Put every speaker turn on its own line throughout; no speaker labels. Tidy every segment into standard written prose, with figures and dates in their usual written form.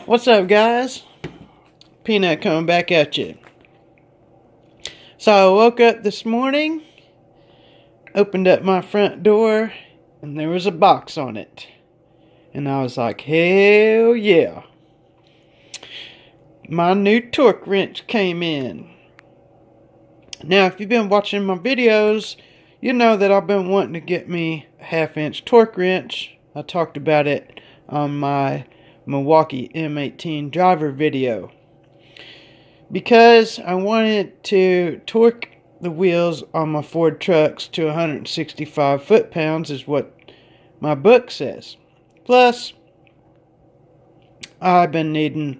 What's up, guys? Peanut coming back at you. So I woke up this morning, opened up my front door, and there was a box on it. And I was like, hell yeah. My new torque wrench came in. Now, if you've been watching my videos, you know that I've been wanting to get me a 1/2-inch torque wrench. I talked about it on my Milwaukee M18 driver video, because I wanted to torque the wheels on my Ford trucks to 165 foot-pounds is what my book says. Plus, I've been needing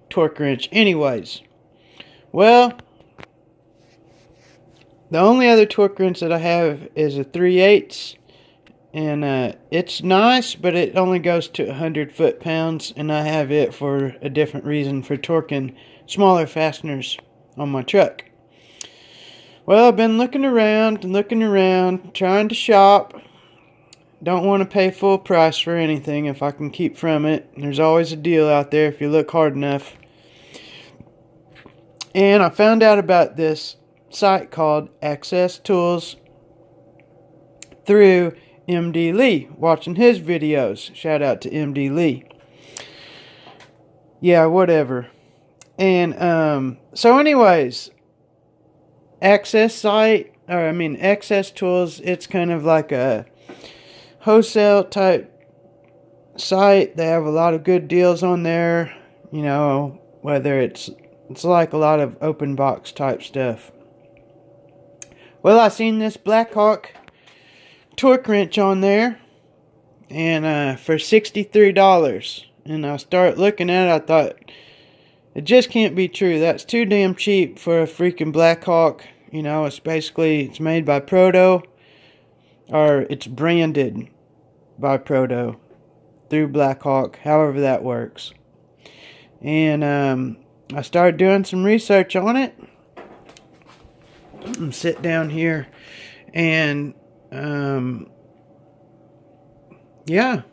torque wrench anyways. Well, the only other torque wrench that I have is a 3/8, and it's nice, but it only goes to 100 foot-pounds, and I have it for a different reason, for torquing smaller fasteners on my truck. Well, I've been looking around and looking around, trying to shop. Don't want to pay full price for anything if I can keep from it. There's always a deal out there if you look hard enough. And I found out about this site called Access Tools through MD Lee, watching his videos. Shout out to MD Lee. Yeah, whatever. And so anyways, Access Tools, it's kind of like a wholesale type site. They have a lot of good deals on there, you know, whether it's like a lot of open box type stuff. Well, I seen this Blackhawk torque wrench on there, and for $63, and I started looking at it. I thought, it just can't be true. That's too damn cheap for a freaking Blackhawk. You know, it's made by Proto, or it's branded by Proto through Blackhawk, however that works. And I started doing some research on it. I'm sit down here, and yeah,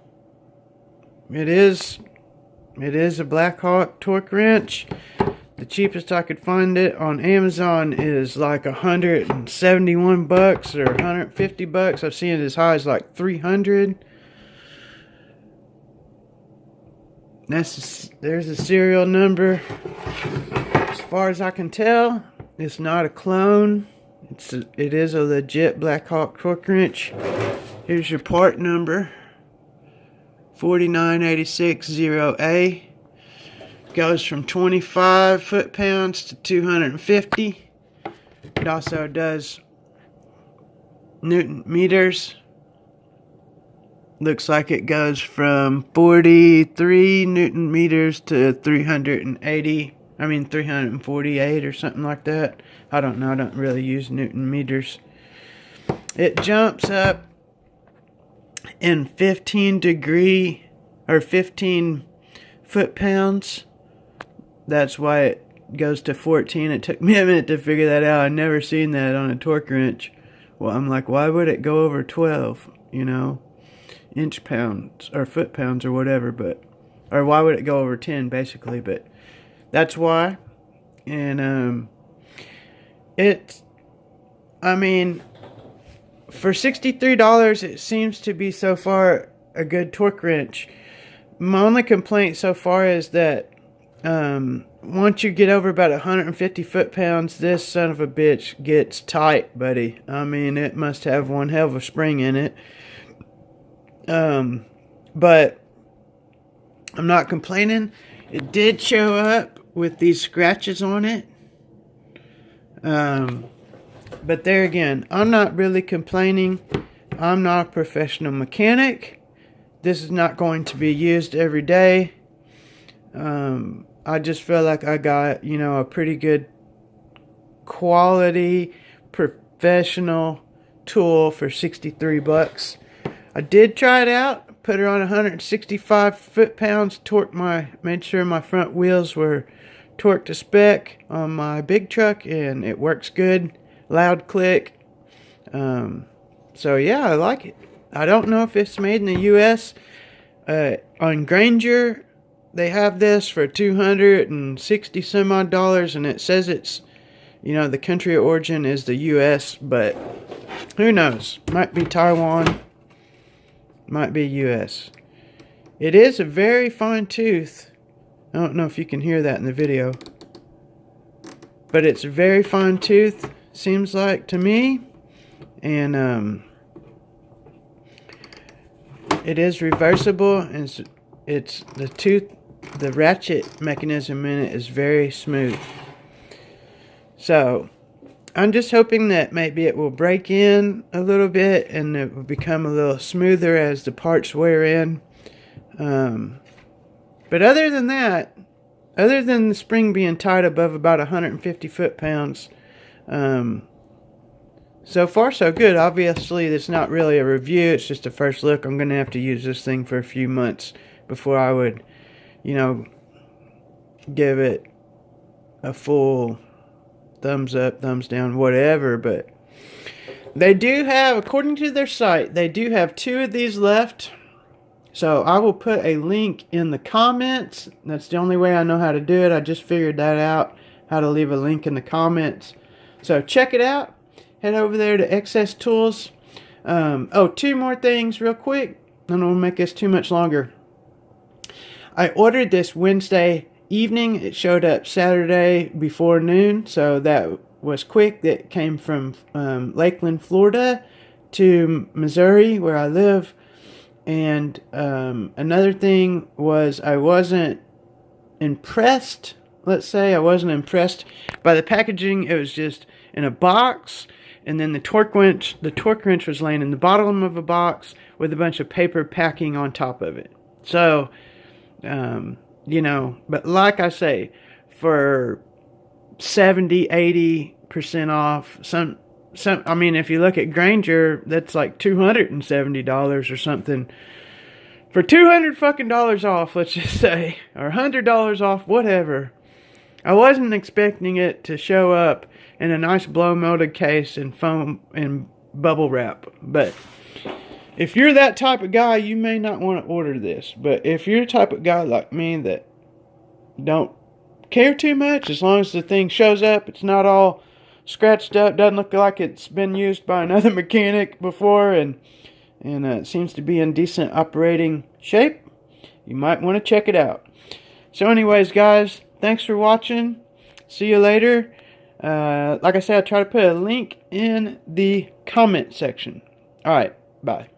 it is a Blackhawk torque wrench. The cheapest I could find it on Amazon is like $171 or $150. I've seen it as high as like $300. There's a serial number. As far as I can tell, it's not a clone. It is a legit Blackhawk torque wrench. Here's your part number, 49860A. Goes from 25 foot-pounds to 250. It also does Newton meters. Looks like it goes from 43 Newton meters to 348 or something like that. I don't know. I don't really use Newton meters. It jumps up in 15 foot-pounds. That's why it goes to 14. It took me a minute to figure that out. I've never seen that on a torque wrench. Well, I'm like, why would it go over 12, you know, inch pounds or foot pounds or whatever, or why would it go over 10 basically, but that's why. And for $63, it seems to be so far a good torque wrench. My only complaint so far is that once you get over about 150 foot-pounds, this son of a bitch gets tight, buddy. I mean, it must have one hell of a spring in it. But I'm not complaining. It did show up with these scratches on it. But there again, I'm not really complaining. I'm not a professional mechanic. This is not going to be used every day. I just feel like I got, you know, a pretty good quality professional tool for $63. I did try it out, put it on 165 foot-pounds, made sure my front wheels were torqued to spec on my big truck, and it works good. Loud click. So yeah, I like it. I don't know if it's made in the US. On Granger, they have this for $260 some odd, and it says it's, you know, the country of origin is the US, but who knows? Might be Taiwan, might be US. It is a very fine tooth. I don't know if you can hear that in the video, but it's a very fine tooth, seems like to me. And it is reversible, and it's the tooth, the ratchet mechanism in it is very smooth. So I'm just hoping that maybe it will break in a little bit and it will become a little smoother as the parts wear in. But other than that, other than the spring being tight above about 150 foot-pounds, so far so good. Obviously, it's not really a review. It's just a first look. I'm going to have to use this thing for a few months before I would, you know, give it a full thumbs up, thumbs down, whatever. But they do have, according to their site, they do have 2 of these left. So I will put a link in the comments. That's the only way I know how to do it. I just figured that out, how to leave a link in the comments. So check it out. Head over there to XS Tools. Oh, 2 more things real quick. I don't want to make this too much longer. I ordered this Wednesday evening. It showed up Saturday before noon, so that was quick. That came from Lakeland, Florida to Missouri, where I live. And another thing was I wasn't impressed. Let's say I wasn't impressed by the packaging. It was just in a box, and then the torque wrench was laying in the bottom of a box with a bunch of paper packing on top of it. So, you know, but like I say, for 70-80% off, I mean, if you look at Grainger, that's like $270 or something. For $200 fucking off, let's just say, or $100 off, whatever. I wasn't expecting it to show up in a nice blow molded case and foam and bubble wrap. But if you're that type of guy, you may not want to order this. But if you're the type of guy like me that don't care too much, as long as the thing shows up, it's not all scratched up, doesn't look like it's been used by another mechanic before, and it seems to be in decent operating shape, you might want to check it out. So anyways, guys, thanks for watching. See you later. Like I said, I'll try to put a link in the comment section. Alright, bye.